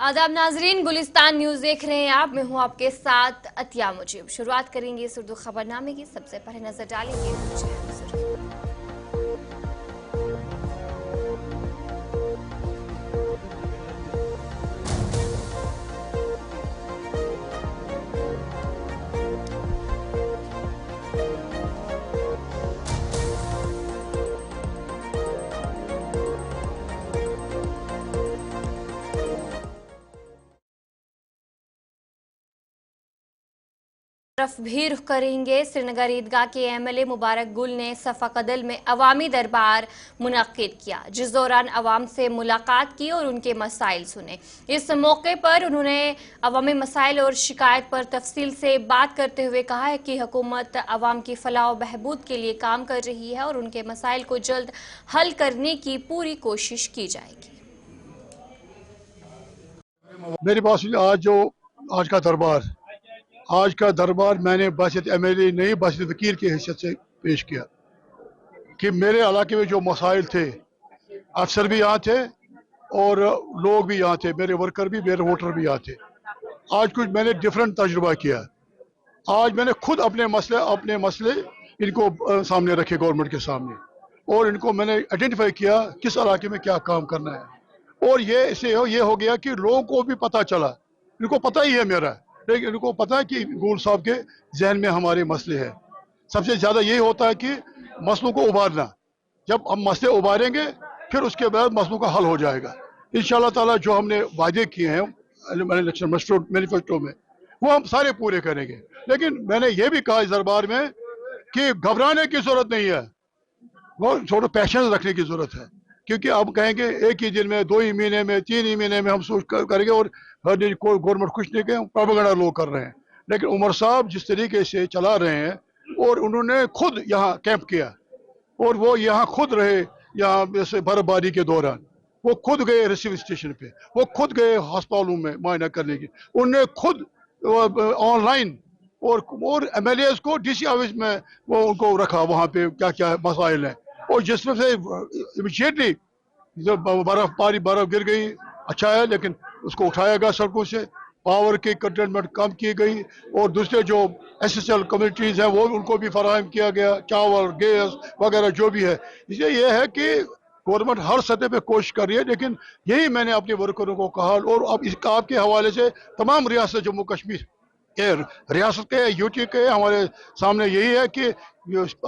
आदाब नाजरीन, गुलिस्तान न्यूज देख रहे हैं आप। मैं हूं आपके साथ अतिया मुजीब। शुरुआत करेंगे इस उर्दू खबरनामे की। सबसे पहले नजर डालेंगे तरफ भी रुख करेंगे। श्रीनगर ईदगाह के एमएलए मुबारक गुल ने सफा कदल में अवामी दरबार मुनक्किद किया, जिस दौरान अवाम से मुलाकात की और उनके मसाइल सुने। इस मौके पर उन्होंने अवामी मसाइल और शिकायत पर तफसील से बात करते हुए कहा है कि हुकूमत अवाम की फलाह व बहबूद के लिए काम कर रही है और उनके मसाइल को जल्द हल करने की पूरी कोशिश की जाएगी। मेरे पास आज का दरबार मैंने बहसीत एमएलए नहीं, बहसीत वकील की हैसियत से पेश किया कि मेरे इलाके में जो मसाइल थे, अफसर भी यहाँ थे और लोग भी यहाँ थे, मेरे वर्कर भी, मेरे वोटर भी यहाँ थे। आज कुछ मैंने डिफरेंट तजुर्बा किया। आज मैंने खुद अपने मसले इनको सामने रखे, गवर्नमेंट के सामने, और इनको मैंने आइडेंटिफाई किया किस इलाके में क्या काम करना है। और ये हो गया कि लोगों को भी पता चला, इनको पता ही है मेरा, लेकिन इनको पता है कि गुल साहब के जहन में हमारे मसले हैं। सबसे ज़्यादा यही होता है कि मसलों को उबारना। जब हम मसले उबारेंगे फिर उसके बाद मसलों का हल हो जाएगा इंशाअल्लाह ताला। जो हमने वादे किए हैं इलेक्शन मैनिफेस्टो में, वो हम सारे पूरे करेंगे। लेकिन मैंने ये भी कहा इस दरबार में कि घबराने की जरूरत नहीं है, वो थोड़ा पैशेंस रखने की जरूरत है। क्योंकि अब कहेंगे एक ही दिन में, 2 ही महीने में, 3 ही महीने में हम सोच करेंगे और हर दिन कोई गवर्नमेंट कुछ नहीं कहे, प्रोपेगेंडा लोग कर रहे हैं। लेकिन उमर साहब जिस तरीके से चला रहे हैं, और उन्होंने खुद यहाँ कैंप किया और वो यहाँ खुद रहे, यहाँ जैसे बर्फबारी के दौरान वो खुद गए रिसीव स्टेशन पे, वो खुद गए अस्पतालों में मुआयना करने की, उन्होंने खुद ऑनलाइन और एमएलए को डीसी ऑफिस में वो उनको रखा, वहाँ पे क्या क्या मसाइल हैं। और जिसमें से इमीडिएटली जब बर्फ गिर गई, अच्छा है, लेकिन उसको उठाया गया सड़कों से, पावर की कंटेनमेंट कम की गई, और दूसरे जो एसेंशियल कम्युनिटीज़ हैं वो उनको भी फराहम किया गया, चावल, गैस वगैरह जो भी है। इसलिए यह है कि गवर्नमेंट हर सतह पे कोशिश कर रही है। लेकिन यही मैंने अपने वर्करों को कहा, और अब इस आपके हवाले से तमाम रियासत जम्मू कश्मीर के, रियासत के, यूटी के, हमारे सामने यही है कि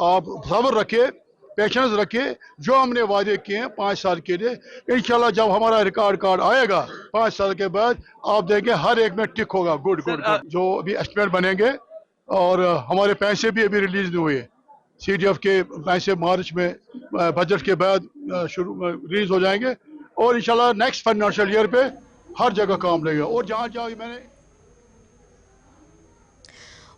आप सब्र रखिए, पेशेंस रखिए। जो हमने वादे किए हैं 5 साल के लिए, इंशाल्लाह जब हमारा रिकॉर्ड कार्ड आएगा 5 साल के बाद, आप देखेंगे हर एक में टिक होगा, गुड गुड गुड। जो अभी एस्टिमेट बनेंगे, और हमारे पैसे भी अभी रिलीज नहीं हुए, सीडीएफ के पैसे मार्च में बजट के बाद शुरू रिलीज हो जाएंगे, और इंशाल्लाह नेक्स्ट फाइनेंशियल ईयर पे हर जगह काम लगेगा। और जहाँ जहाँ मैंने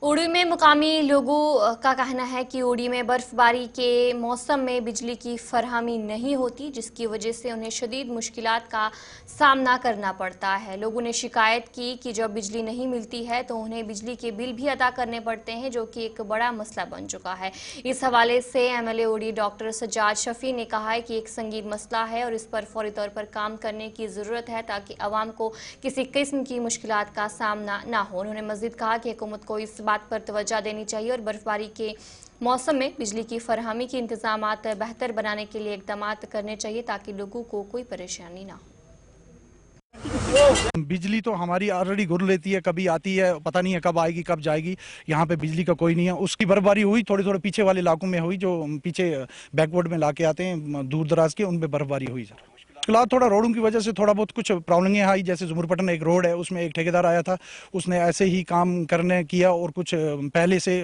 उड़ी में मुकामी लोगों का कहना है कि उड़ी में बर्फबारी के मौसम में बिजली की फरहमी नहीं होती, जिसकी वजह से उन्हें शदीद मुश्किलात का सामना करना पड़ता है। लोगों ने शिकायत की कि जब बिजली नहीं मिलती है तो उन्हें बिजली के बिल भी अदा करने पड़ते हैं, जो कि एक बड़ा मसला बन चुका है। इस हवाले से एमएलए उड़ी डॉक्टर सज्जाद शफी ने कहा है कि एक संगीन मसला है और इस पर फौरी तौर पर काम करने की ज़रूरत है, ताकि अवाम को किसी किस्म की मुश्किलात का सामना ना हो। उन्होंने मज़ीद कहा कि हुकूमत को इस बात पर तवज्जो देनी चाहिए और बर्फबारी के मौसम में बिजली की फरहमी के इंतजामात बेहतर बनाने के लिए इक़दाम करने चाहिए, ताकि लोगों को कोई परेशानी ना हो। बिजली तो हमारी ऑलरेडी गुर लेती है, कभी आती है, पता नहीं है कब आएगी कब जाएगी। यहाँ पे बिजली का कोई नहीं है। उसकी बर्फबारी हुई थोड़ी थोड़ी पीछे वाले इलाकों में हुई, जो पीछे बैकवर्ड में लाके आते हैं दूर दराज के, उनमें बर्फबारी हुई सर। फिलहाल थोड़ा रोडों की वजह से थोड़ा बहुत कुछ प्रॉब्लम आई। जैसे जुमरपटन एक रोड है, उसमें एक ठेकेदार आया था, उसने ऐसे ही काम करने किया और कुछ पहले से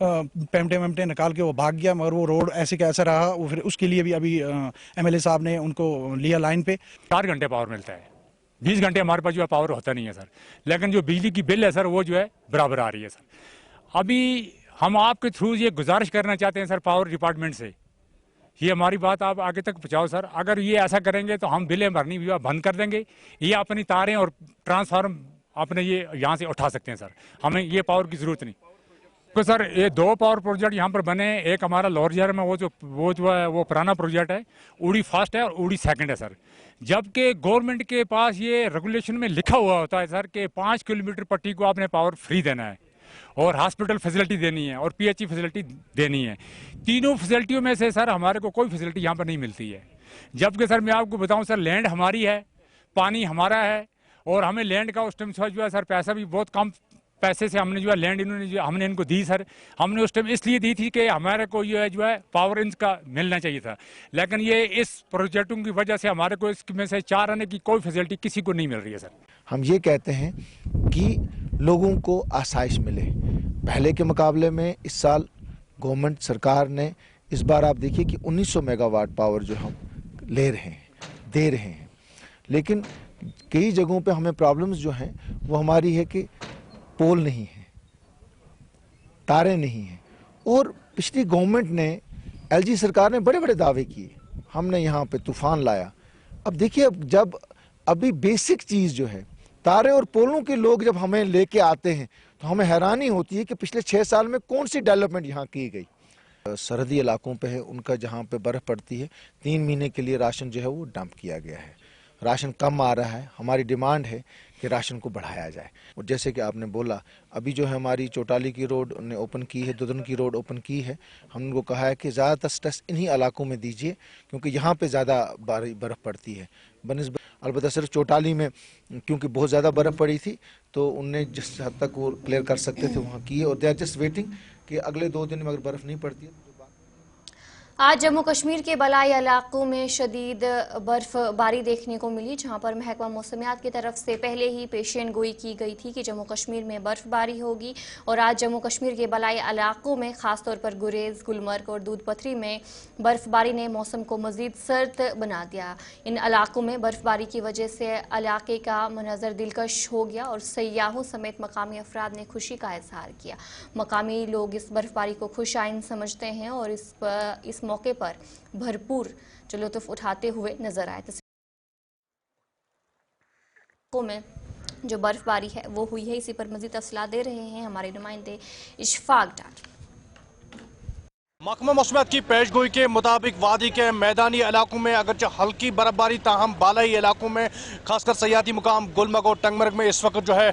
पेमटे वेमटे निकाल के वो भाग गया, मगर वो रोड ऐसे का ऐसा रहा। वो फिर उसके लिए भी अभी एमएलए साहब ने उनको लिया लाइन पे। 4 घंटे पावर मिलता है, 20 घंटे हमारे पास जो है पावर होता नहीं है सर। लेकिन जो बिजली की बिल है सर, वो जो है बराबर आ रही है सर। अभी हम आपके थ्रू ये गुजारिश करना चाहते हैं सर पावर डिपार्टमेंट से, ये हमारी बात आप आगे तक पहुंचाओ सर। अगर ये ऐसा करेंगे तो हम बिलें भरनी भी बंद कर देंगे। ये अपनी तारें और ट्रांसफार्म अपने ये यहाँ से उठा सकते हैं सर, हमें ये पावर की ज़रूरत नहीं। तो सर ये 2 पावर प्रोजेक्ट यहाँ पर बने हैं। एक हमारा लौरजहर में वो जो है वो पुराना प्रोजेक्ट है, उड़ी फर्स्ट है और उड़ी सेकंड है सर। जबकि गवर्नमेंट के पास ये रेगुलेशन में लिखा हुआ होता है सर कि 5 किलोमीटर पट्टी को आपने पावर फ्री देना है और हॉस्पिटल फैसिलिटी देनी है और पीएचई फैसिलिटी देनी है। तीनों फैसिलिटियों में से सर हमारे को कोई फैसिलिटी यहाँ पर नहीं मिलती है। जबकि सर मैं आपको बताऊँ सर, लैंड हमारी है, पानी हमारा है और हमें लैंड का उस टाइम जो है सर पैसा भी बहुत कम पैसे से हमने जो है लैंड हमने इनको दी सर। हमने उस टाइम इसलिए दी थी कि हमारे को जो है पावर इनका मिलना चाहिए था, लेकिन ये इस प्रोजेक्टों की वजह से हमारे को इसमें से 4 आने की कोई फैसिलिटी किसी को नहीं मिल रही है सर। हम ये कहते हैं कि लोगों को आसाइश मिले। पहले के मुकाबले में इस साल गवर्नमेंट सरकार ने इस बार आप देखिए कि 1900 मेगावाट पावर जो हम ले रहे हैं, दे रहे हैं, लेकिन कई जगहों पे हमें प्रॉब्लम्स जो हैं वो हमारी है कि पोल नहीं है, तारे नहीं हैं। और पिछली गवर्नमेंट ने, एलजी सरकार ने बड़े बड़े दावे किए, हमने यहाँ पे तूफान लाया। अब देखिए, जब अभी बेसिक चीज़ जो है तारे और पोलों के लोग जब हमें लेके आते हैं तो हमें हैरानी होती है कि पिछले 6 साल में कौन सी डेवलपमेंट यहाँ की गई। सरहदी इलाकों पे है उनका, जहाँ पे बर्फ़ पड़ती है, 3 महीने के लिए राशन जो है वो डंप किया गया है। राशन कम आ रहा है, हमारी डिमांड है कि राशन को बढ़ाया जाए। और जैसे कि आपने बोला, अभी जो है हमारी चौटाली की रोड ने ओपन की है, दुदन की रोड ओपन की है। हमने उनको कहा है कि ज़्यादातर स्ट्रेस इन्हीं इलाकों में दीजिए क्योंकि यहाँ पे ज़्यादा बर्फ़ पड़ती है बनिस्बत। अलबत्ता सिर्फ चौटाली में क्योंकि बहुत ज़्यादा बर्फ़ पड़ी थी तो उनने जिस हद तक वो क्लियर कर सकते थे वहाँ किए, और दे आर जस्ट वेटिंग कि अगले 2 दिन में अगर बर्फ़ नहीं पड़ती है। आज जम्मू कश्मीर के बलाई इलाकों में शदीद बर्फबारी देखने को मिली, जहां पर महकमा मौसमियात की तरफ से पहले ही पेशेन गोई की गई थी कि जम्मू कश्मीर में बर्फबारी होगी। और आज जम्मू कश्मीर के बलाई इलाकों में खासतौर पर गुरेज, गुलमर्ग और दूध पथरी में बर्फबारी ने मौसम को मजीद सर्द बना दिया। इन इलाकों में बर्फबारी की वजह से इलाके का मंजर दिलकश हो गया और सयाहों समेत मकामी अफराद ने खुशी का इजहार किया। मकामी लोग इस बर्फबारी को खुश आइंद समझते हैं और इस मौके पर भरपूर लुत्फ उठाते हुए नजर आए। तस्वीरों में जो बर्फबारी है वो हुई है, इसी पर मजीद तफसीलात दे रहे हैं हमारे नुमाइंदे इशफाक डार। महकमा मौसमियात की पेशगोई के मुताबिक वादी के मैदानी इलाकों में अगरचे हल्की बर्फबारी, ताहम बालाई इलाकों में खासकर सयाहती मुकाम गुलमर्ग और टंगमर्ग में इस वक्त जो है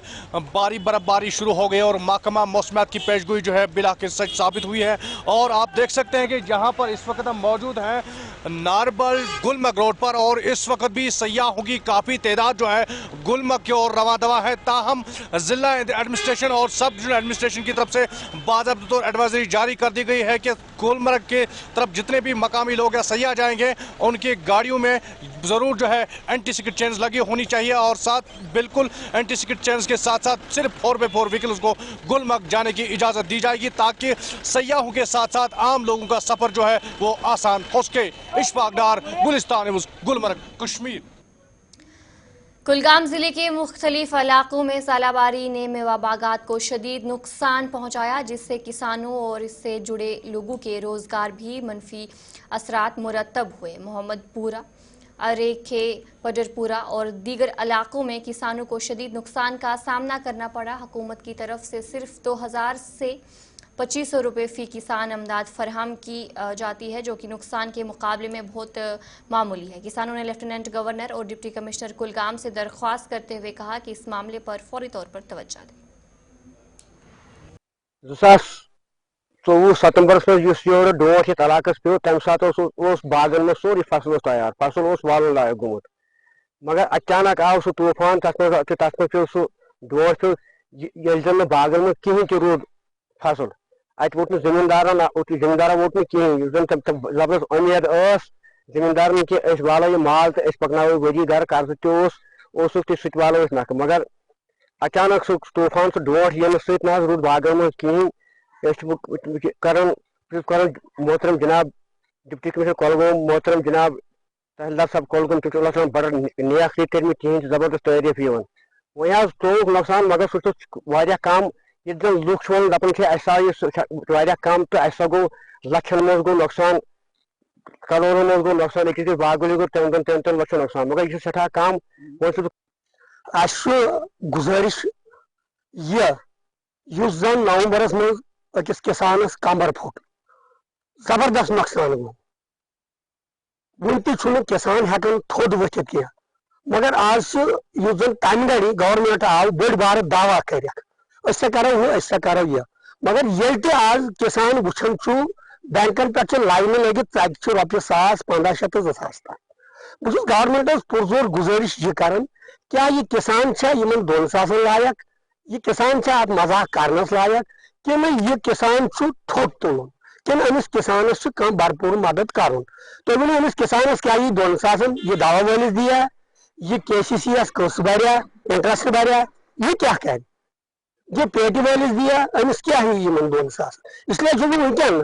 भारी बर्फबारी शुरू हो गई और महकमा मौसमियात की पेशगोई जो है बिलाखिर सच साबित हुई है। और आप देख सकते हैं कि जहां पर इस वक्त हम मौजूद हैं नारबल गुलमर्ग रोड पर, और इस वक्त भी सयाहों की काफ़ी तादाद जो है गुलमर्ग की ओर रवा दवा है। ताहम जिला एडमिनिस्ट्रेशन और सब डिवीजनल एडमिनिस्ट्रेशन की तरफ से बाज़ाब्ता तौर एडवाइजरी जारी कर दी गई है कि गुलमर्ग के तरफ जितने भी मकामी लोग या सयाह जाएंगे उनकी गाड़ियों में ज़रूर जो है एंटी स्किड चेन्स लगी होनी चाहिए, और साथ बिल्कुल एंटी स्किड चेन्स के साथ साथ सिर्फ 4x4 व्हीकल्स को गुलमर्ग जाने की इजाज़त दी जाएगी ताकि सयाहों के साथ साथ आम लोगों का सफ़र जो है वो आसान हो सके। इशफाक डार, गुलिस्तान न्यूज़, गुलमर्ग, कश्मीर। कुलगाम जिले के मुख्तलिफ इलाकों में सालाबारी ने मेवा बागात को शदीद नुकसान पहुंचाया, जिससे किसानों और इससे जुड़े लोगों के रोजगार भी मनफी असरात मुरतब हुए। मोहम्मदपुरा, अरेखे, पडरपुरा और दीगर इलाकों में किसानों को शदीद नुकसान का सामना करना पड़ा। हुकूमत की तरफ से सिर्फ 2000 से 2500 रुपये फ़ी किसान अमदाद फराहम की जाती है, जो कि नुकसान के मुकाबले में बहुत मामूली है। किसानों ने लेफ्टिनेंट गवर्नर और डिप्टी कमिश्नर कुलगाम से दरख्वास्त करते हुए कहा कि इस मामले पर फौरी तौर पर तवज्जो दें। 2024 सितंबर में डोट ये इलाकस पे तम सात बागन में सोरी फसल तैयार, फसल वालन लायक गोमुत, मगर अचानक आव सह तूफान, तथ पे सह डोट पे बागन में कहीं ते रूद फसल, अत वोट जमींदारन वोट कहीं जबरदस्त उम्मीद जमींदारन कि वालो यह माल तो पकनो वरी घर कर्ज ते सह वालो नख, मगर अचानक सह तूफान सह डोट इन सत रूद बागन में कहीं कर मोहतरम जनाब डिप्टी कमिश्नर कुलगाम, मोहतरम जनाब तहसीलदार साहब कुलगाम बड़ नेक कर कहीं जबरदस्त तारीफ वह त्रोक नुकसान, मगर सह कम ये लुक दपान कम तो अस गो लक्षन मज गो नुकसान, करोड़ों मज गो नुकसान, अकिस बागुली गो 3 लक्षन नुकसान, मगर यह सठा कम। गुजारिश यह नवंबरस मज अकिस किसानस कमर फुट जबरदस्त नुकसान गो वन तुम किसान हेकान थोद वथित कह मगर आज जन तम गड़ी गवर्नमेंट आव बड़ बार दावा कर करो वह करो यह मगर ये आज किसान वुचान बैंकन पे लाइन लगित चे रोपये 1,500 तो 2,000 तक बहुत गवर्नमेंटस पुरजोर गुजारिश यह कर क्या यह किसान इन 2,000 लायक यह किसान अब मजाक करनस लायक कि यह किसान थोद तुल कि अमिस किसानस भरपूर मदद कर तो वो अमिस किसानस क्या यह 2,000 यह दवा वालिस दिया यह KCC कस भरिया इंटरेस्ट भरिया यह क्या कर यह पेटी वालिस दिया अमिस क्या है इन 2,000 इसलिए जो वनकन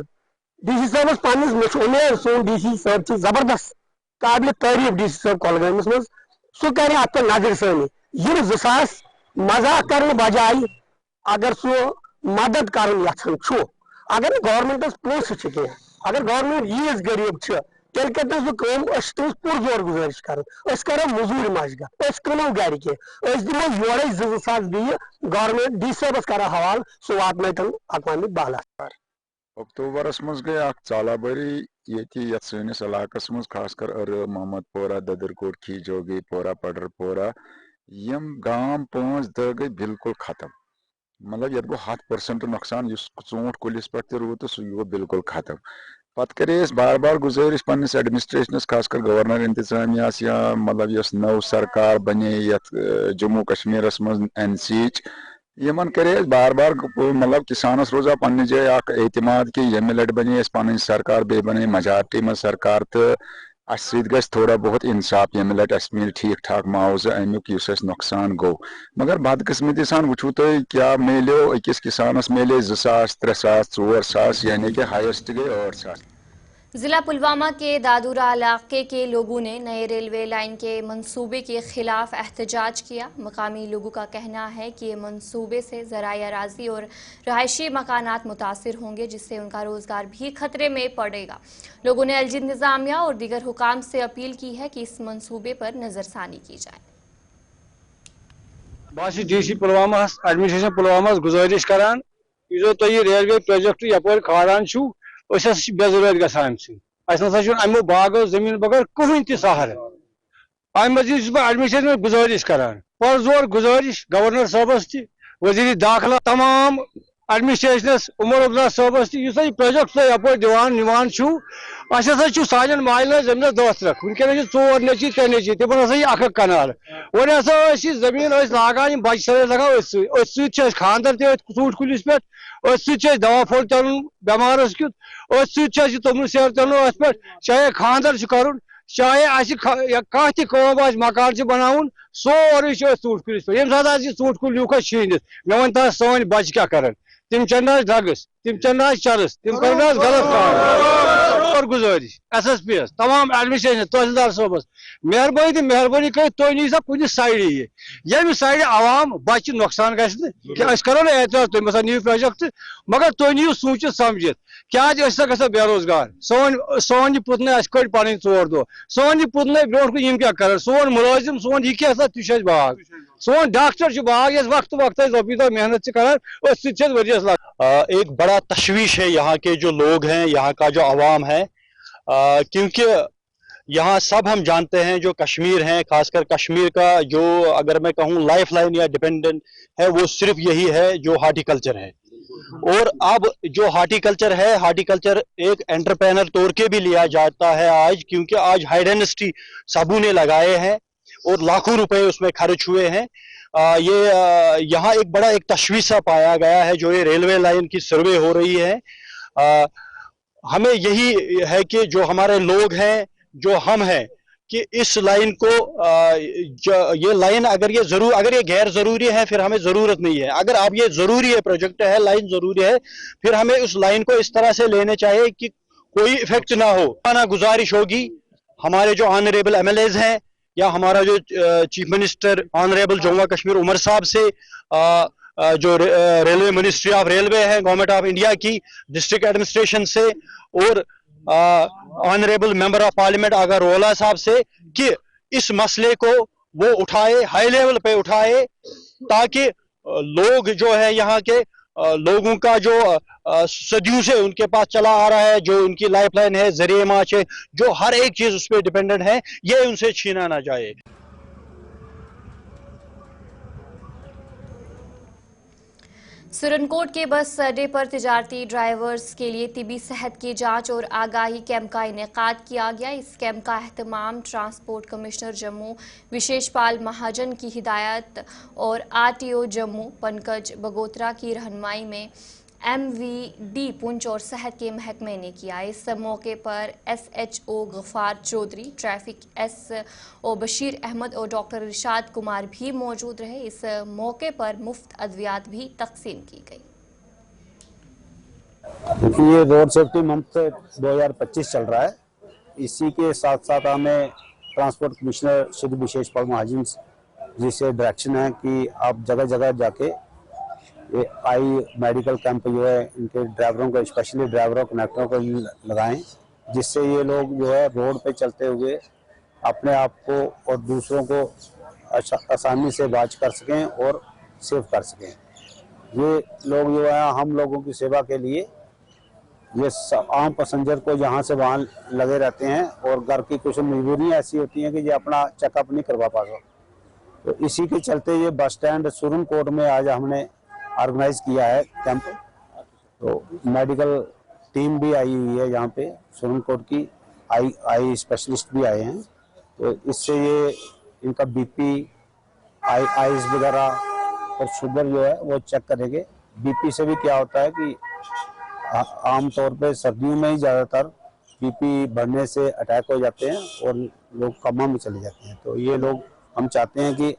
DC साहब पन्निस उम्मीद सोन DC साहब जबरदस्त काबिल तारीफ DC साहब कुलगामस मज सह कर अत पे नजर सानी यह 2,000 मजाक कर बजाय अगर सह मदद कर अगर गवर्नमेंटस पोस कह अगर गवर्नमेंट यीज गरीब तेल कर पुरजोर गुजारिश कर करो मजूर मशगत कनो गर कह दिमो योरे 2,000 दी गवर्नमेंट DC साहबस कर हवाल सह वात अक़वाम बाला अक्टूबरस मज गई चालाबरी ये सैनिस इलाकस मज खासकर मोहम्मदपोरा ददरकोट खीजोगी पोरा पडरपोरा यम गांव 5-10 गई बिल्कुल खत्म मतलब ये गो 100% नुकसान ऊंट कुलिस पे रूद तो सह गो बिल्कुल खत्म पत करे बार बार गुजारिश पन्निस एडमिनिस्ट्रेशनस खासकर गवर्नर इंतजामियास या मतलब यस नव सरकार बने यथ जम्मू कश्मीरस मज NC यमन करे बार बार मतलब किसानस रोजा पन्ने जाय एतमाद कि यमे लट बने पन सरकार बे बने मजारटी में सरकार तो अस थोड़ा बहुत इंसाफ यमे लट मिल ठीक ठाक मुआवजा अमुक नुकसान गो मगर बदकिस्मती सान वुचू तुम क्या मिलो अकिस किसानस मिले 2,000 3,000 4,000 यानी कि हाईएस्ट गए 8,000। जिला पुलवामा के दादूरा इलाके के लोगों ने नए रेलवे लाइन के मंसूबे के खिलाफ एहतजाज किया। मकामी लोगों का कहना है कि ये मंसूबे से ज़राई अराजी और रहायशी मकानात मुतासिर होंगे जिससे उनका रोजगार भी खतरे में पड़ेगा। लोगों ने अलजिद इंतजामिया और दीगर हुकाम से अपील की है कि इस मंसूबे पर नजरसानी की जाए। बस DC पुलवामा एडमिनिस्ट्रेशन पुलवामा गुजारिश करान जो तो ये रेलवे प्रोजेक्ट यपर खारान बेजरूरत गसान अमो बागो जमीन बगैर कहीं तह सहार अम मजीद बह एडमिनिस्ट्रेशन में गुजारिश करान पुरजोर गुजारिश गवर्नर साहबस वजीर दाखिला तमाम एडमिनिस्ट्रेशनस उमर अब्दुल्ला साहबस यह प्रोजेक्ट यपर दिवान निवान सान माल जमीन 10 ट्रक वनकन 4 नची 3 नची तम अख कनाल वो जमीन लागान बच सर लगान खानदर ूट कुलिस पे दवा फल तलन बेमारस क्युत तुमन सेर तलन पे चाहे खानदर कर चाहे कह तम मकान बनावन सोरे ूट कुलिस पे ये सात ूट कुल यूक शीनित मे वन सान बच क्या कर तम चन ड्रग्स तम चन चरस तम कर गलत काम और गुजारिश SSP तमाम एडमिनिस्ट्रेशन तहसीलदार साहबस मेहरबानी कर तुम नी सा कुछ साइड ये साइड आवाम बच नुकसान करो ना एतराज तुम नी प्रोजेक्ट मगर तुम नी सोचित समझित क्या ग बेरोजगार सोन पुतन कड़ पन 4 दह सोन पुतन ब्रो कुन क्या कर सोन मुलाजिम सोन यह क्या तुझ बाग सोन डॉक्टर बाग वक्त वक्त रोपी दह मेहनत कर वरियस लग एक बड़ा तशवीश है यहाँ के जो लोग हैं यहाँ का जो अवाम है क्योंकि यहाँ सब हम जानते हैं जो कश्मीर हैं खासकर कश्मीर का जो अगर मैं कहूँ लाइफ लाइन या डिपेंडेंट है वो सिर्फ यही है जो हार्टिकल्चर है। और अब जो हार्टिकल्चर है हार्टिकल्चर एक एंटरप्रेनर तौर के भी लिया जाता है आज क्योंकि आज हाई डेंसिटी सबू ने लगाए हैं और लाखों रुपए उसमें खर्च हुए हैं। ये यहाँ एक बड़ा एक तशवीश सा पाया गया है जो ये रेलवे लाइन की सर्वे हो रही है। हमें यही है कि जो हमारे लोग हैं जो हम हैं कि इस लाइन को ये लाइन अगर ये गैर जरूरी है फिर हमें जरूरत नहीं है। अगर आप ये जरूरी है प्रोजेक्ट है लाइन जरूरी है फिर हमें उस लाइन को इस तरह से लेने चाहिए कि कोई इफेक्ट ना हो। ना गुजारिश होगी हमारे जो ऑनरेबल MLAs हैं या हमारा जो chief minister honourable Jammu Kashmir Umar साहब से जो रेलवे मिनिस्ट्री ऑफ रेलवे है गवर्नमेंट ऑफ इंडिया की डिस्ट्रिक्ट एडमिनिस्ट्रेशन से और honourable member of parliament Aga Ruhullah साहब से कि इस मसले को वो उठाए हाई लेवल पे उठाए ताकि लोग जो है यहाँ के लोगों का जो सदियों से उनके पास चला आ रहा है, जो उनकी लाइफ लाइन है, जरिए माच है, जो हर एक चीज उस पर डिपेंडेंट है, ये उनसे छीना ना जाए। सुरनकोट के बस अड्डे पर तिजारती ड्राइवर्स के लिए तिबी सेहत की जांच और आगाही कैंप का इनेकाद किया गया। इस कैंप का एहतमाम ट्रांसपोर्ट कमिश्नर जम्मू विशेष पाल महाजन की हिदायत और RTO जम्मू पंकज बगोत्रा की रहनुमाई में MVD पुंछ और सेहत के महकमे ने किया। इस मौके पर SHO Ghaffar Chaudhry, traffic SO Bashir Ahmed और डॉक्टर इरशाद कुमार भी मौजूद रहे। इस मौके पर मुफ्त अद्वियात भी तकसीम की गई। देखिए, ये रोड सेफ्टी मंथ 2025 चल रहा है। इसी के साथ साथ हमें ट्रांसपोर्ट कमिश्नर श्री विशेष पाल महाजन जी से डायरेक्शन है कि आप जगह जगह जाके ये आई मेडिकल कैंप जो है इनके ड्राइवरों को, स्पेशली ड्राइवरों कनेक्टरों को लगाएं, जिससे ये लोग जो है रोड पे चलते हुए अपने आप को और दूसरों को आसानी से वाच कर सकें और सेव कर सकें। ये लोग जो है हम लोगों की सेवा के लिए ये आम पैसेंजर को जहाँ से वहाँ लगे रहते हैं और घर की कुछ मजबूरियाँ ऐसी होती हैं कि ये अपना चेकअप नहीं करवा पाते। तो इसी के चलते ये बस स्टैंड सुरनकोट में आज हमने ऑर्गेनाइज किया है कैंप। तो मेडिकल टीम भी आई हुई है यहाँ पे, सुरनकोट की आई स्पेशलिस्ट भी आए हैं। तो इससे ये इनका BP, आइज वगैरह और शुगर जो है वो चेक करेंगे। BP से भी क्या होता है कि आमतौर पे सर्दियों में ही ज़्यादातर BP बढ़ने से अटैक हो जाते हैं और लोग कोमा में चले जाते हैं। तो ये लोग, हम चाहते हैं कि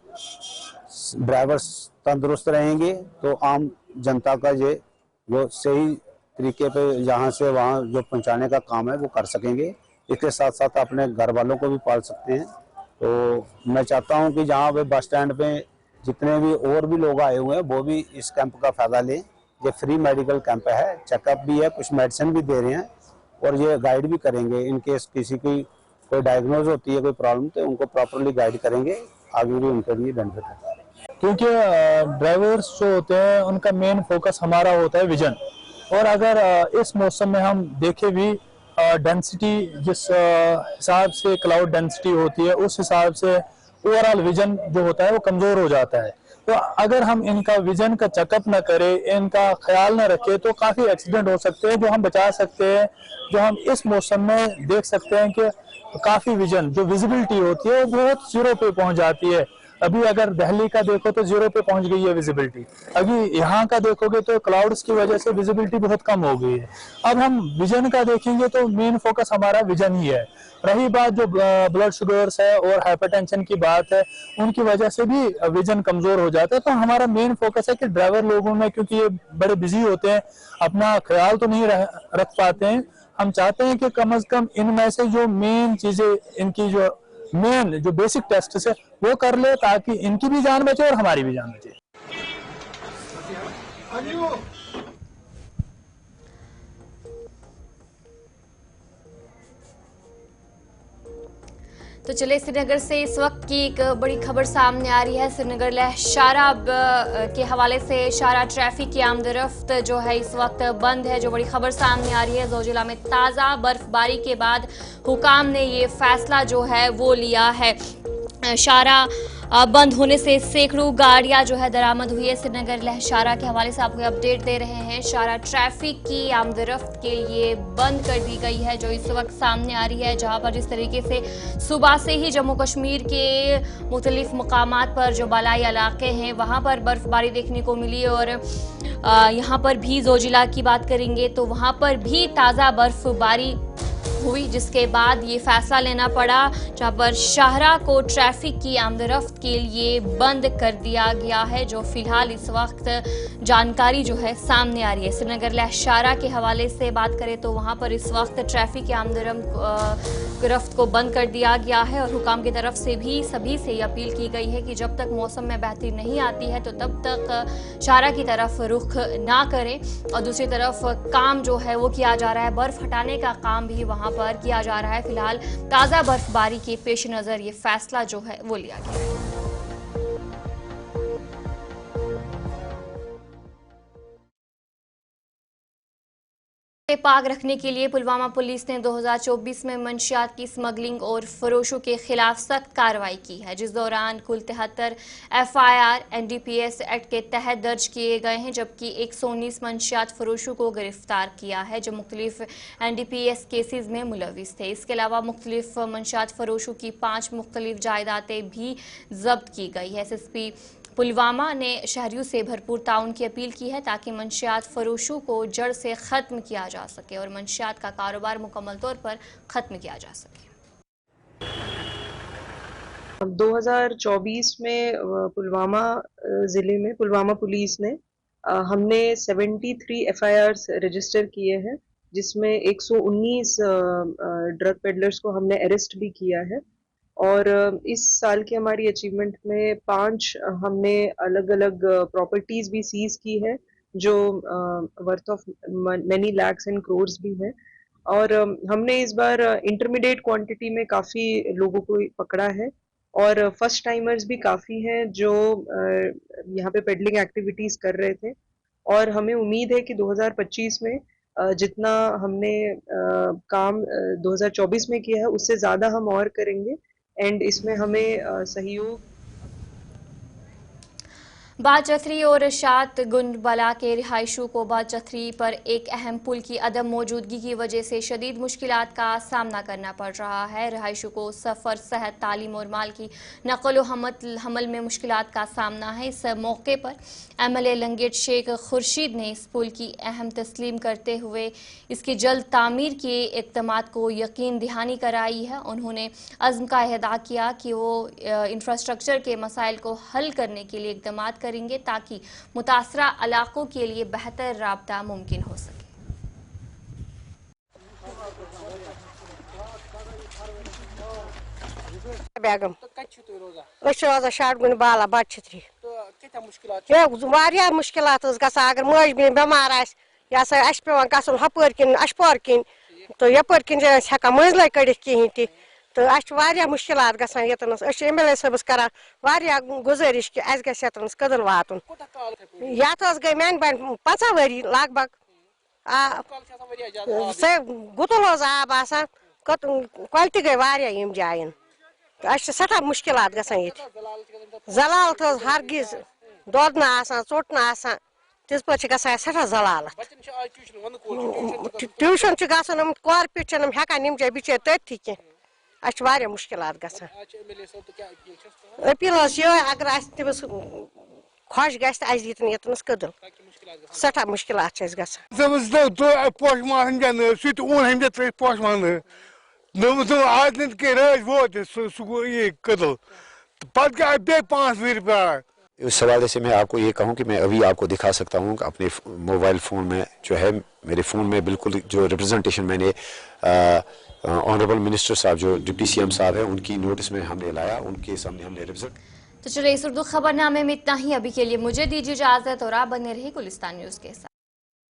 ड्राइवर्स तंदुरुस्त रहेंगे तो आम जनता का ये जो सही तरीके पे जहाँ से वहाँ जो पहुँचाने का काम है वो कर सकेंगे। इसके साथ साथ अपने घर वालों को भी पाल सकते हैं। तो मैं चाहता हूँ कि जहाँ पे बस स्टैंड पे जितने भी और भी लोग आए हुए हैं वो भी इस कैंप का फ़ायदा लें। ये फ्री मेडिकल कैंप है, चेकअप भी है, कुछ मेडिसिन भी दे रहे हैं और ये गाइड भी करेंगे। इन केस किसी की कोई डायग्नोज होती है, कोई प्रॉब्लम, तो उनको प्रॉपरली गाइड करेंगे, आगे भी उनके लिए बेनिफिट है। क्योंकि ड्राइवर्स जो होते हैं उनका मेन फोकस हमारा होता है विजन। और अगर इस मौसम में हम देखें भी डेंसिटी जिस हिसाब से क्लाउड डेंसिटी होती है उस हिसाब से ओवरऑल विजन जो होता है वो कमज़ोर हो जाता है। तो अगर हम इनका विजन का चेकअप ना करें, इनका ख्याल ना रखें तो काफ़ी एक्सीडेंट हो सकते हैं जो हम बचा सकते हैं। जो हम इस मौसम में देख सकते हैं कि काफ़ी विजन जो विजिबिलिटी होती है वो बहुत जीरो पे पहुंच जाती है। अभी अगर दिल्ली का देखो तो जीरो पे पहुंच गई है विजिबिलिटी। अभी यहाँ का देखोगे तो क्लाउड्स की वजह से विजिबिलिटी बहुत कम हो गई है। अब हम विजन का देखेंगे तो मेन फोकस हमारा विजन ही है। रही बात जो ब्लड शुगर्स है और हाइपरटेंशन की बात है, उनकी वजह से भी विजन कमजोर हो जाता है। तो हमारा मेन फोकस है कि ड्राइवर लोगों में, क्योंकि ये बड़े बिजी होते हैं, अपना ख्याल तो नहीं रख पाते हैं। हम चाहते हैं कि कम से कम इनमें से जो मेन चीजें, इनकी जो मेन जो बेसिक टेस्ट है वो कर ले ताकि इनकी भी जान बचे और हमारी भी जान बचे। तो चले श्रीनगर से इस वक्त की एक बड़ी खबर सामने आ रही है। श्रीनगर लहशारा के हवाले से शारा ट्रैफिक की आमदरफ्त जो है इस वक्त बंद है। जो बड़ी खबर सामने आ रही है, जोजिला में ताज़ा बर्फबारी के बाद हुकाम ने ये फैसला जो है वो लिया है। शारा बंद होने से सैकड़ों गाड़ियां जो है दरामद हुई है। श्रीनगर लहशारा के हवाले से आपको अपडेट दे रहे हैं। शारा ट्रैफिक की आमदरफ्त के लिए बंद कर दी गई है जो इस वक्त सामने आ रही है, जहां पर जिस तरीके से सुबह से ही जम्मू कश्मीर के मुख्तलिफ मकामात पर जो बालाई इलाके हैं वहां पर बर्फबारी देखने को मिली। और यहाँ पर भी जोजिला की बात करेंगे तो वहां पर भी ताज़ा बर्फबारी हुई, जिसके बाद ये फैसला लेना पड़ा, जहां पर शाहरा को ट्रैफिक की आमदरफ्त के लिए बंद कर दिया गया है। जो फिलहाल इस वक्त जानकारी जो है सामने आ रही है। श्रीनगर लहशारा के हवाले से बात करें तो वहां पर इस वक्त ट्रैफिक की आमदरफ्त को बंद कर दिया गया है और हुकाम की तरफ से भी सभी से अपील की गई है कि जब तक मौसम में बेहतरी नहीं आती है तो तब तक शाहरा की तरफ रुख ना करें। और दूसरी तरफ काम जो है वो किया जा रहा है, बर्फ हटाने का काम भी वहां पर किया जा रहा है। फिलहाल ताज़ा बर्फबारी के पेश नज़र ये फैसला जो है वो लिया गया है। पाक रखने के लिए पुलवामा पुलिस ने 2024 में मंशियात की स्मगलिंग और फरोशों के खिलाफ सख्त कार्रवाई की है, जिस दौरान कुल 73 FIR NDPS एक्ट के तहत दर्ज किए गए हैं, जबकि 119 मंशियात फरोशों को गिरफ्तार किया है जो मुख्तलिफ NDPS केसेस में मुलविस थे। इसके अलावा मुख्तलिफ मंशियात फरोशों की 5 मुख्तलिफ जायदादें भी जब्त की गई है। SSP पुलवामा ने शहरियों से भरपूर ताउन की अपील की है ताकि मंशियात फरोशों को जड़ से ख़त्म किया जा सके और मंशियात का कारोबार मुकम्मल तौर पर ख़त्म किया जा सके। 2024 में पुलवामा ज़िले में पुलवामा पुलिस ने हमने 73 FIRs रजिस्टर किए हैं, जिसमें 119 ड्रग पेडलर्स को हमने अरेस्ट भी किया है। और इस साल की हमारी अचीवमेंट में 5 हमने अलग अलग प्रॉपर्टीज भी सीज की है जो worth of many lakhs and crores भी है। और हमने इस बार इंटरमीडिएट क्वांटिटी में काफ़ी लोगों को पकड़ा है और फर्स्ट टाइमर्स भी काफ़ी हैं जो यहाँ पे पेडलिंग एक्टिविटीज़ कर रहे थे। और हमें उम्मीद है कि 2025 में जितना हमने काम 2024 में किया है उससे ज़्यादा हम और करेंगे एंड इसमें हमें सहयोग। बाचथरी और शात गुंडबला के रिहायशियों को बाचथरी पर एक अहम पुल की अदम मौजूदगी की वजह से शदीद मुश्किलात का सामना करना पड़ रहा है। रिहायशियों को सफ़र, सेहत, तालीम और माल की नकल हमल में मुश्किलात का सामना है। इस मौके पर MLA लंगेट शेख खुर्शीद ने इस पुल की अहम तस्लीम करते हुए इसकी जल्द तामीर के इक़दामात को यकीन दहानी कराई है। उन्होंने अज़्म का अहदा किया कि वो इंफ्रास्ट्रक्चर के मसाइल को हल करने के लिए इक़दामात करेंगे ताकि मुतासरा इलाकों के लिए बेहतर राब्ता मुमकिन हो सके। बेगम रोजा शाट गुन बाला बाचथरी वारिया मुश्किलात अगर मज बेन बेमार आसा पेवान गसन हपर किन अशपार किन तो यपर किन हेकान मंजल कड़ित कहीं तो वारिया मुश्किलात गसान यतनस MLA साहबस करान वारिया गुजारिश कि अस गछ यतनस कदल वातुन यत गई मैन बन 50 वरी लगभग गुतुल आब आसान कल त गई वारिया यम जायन सठा मुश्किलात गसान ये जलालत हरगिज दोद ना आसान चोट ना आसान तिस पे गसान सठा जलालत ट्यूशन गसन कॉर्पेट हेकान यम जाए बिचार तथी कह मुश्किलात गसान अपील अगर तमिस खुश गस यतनस कदल सठा मुश्किलात पोशमान पोशमान आज के वोत सह कदल पे 5 वीर प्यार। उस हवाले से मैं आपको ये कहूँ कि मैं अभी आपको दिखा सकता हूँ अपने मोबाइल फ़ोन में जो है मेरे फ़ोन में बिल्कुल जो रिप्रेजेंटेशन मैंने ऑनरेबल मिनिस्टर साहब जो डिप्टी CM साहब हैं उनकी नोटिस में हमने लाया, उनके सामने हमने रिप्रेजेंट। तो चलिए इस उर्दू खबरनामे में इतना ही। अभी के लिए मुझे दीजिए इजाज़त और आप बने रहिए गुलिस्तान न्यूज़ के साथ।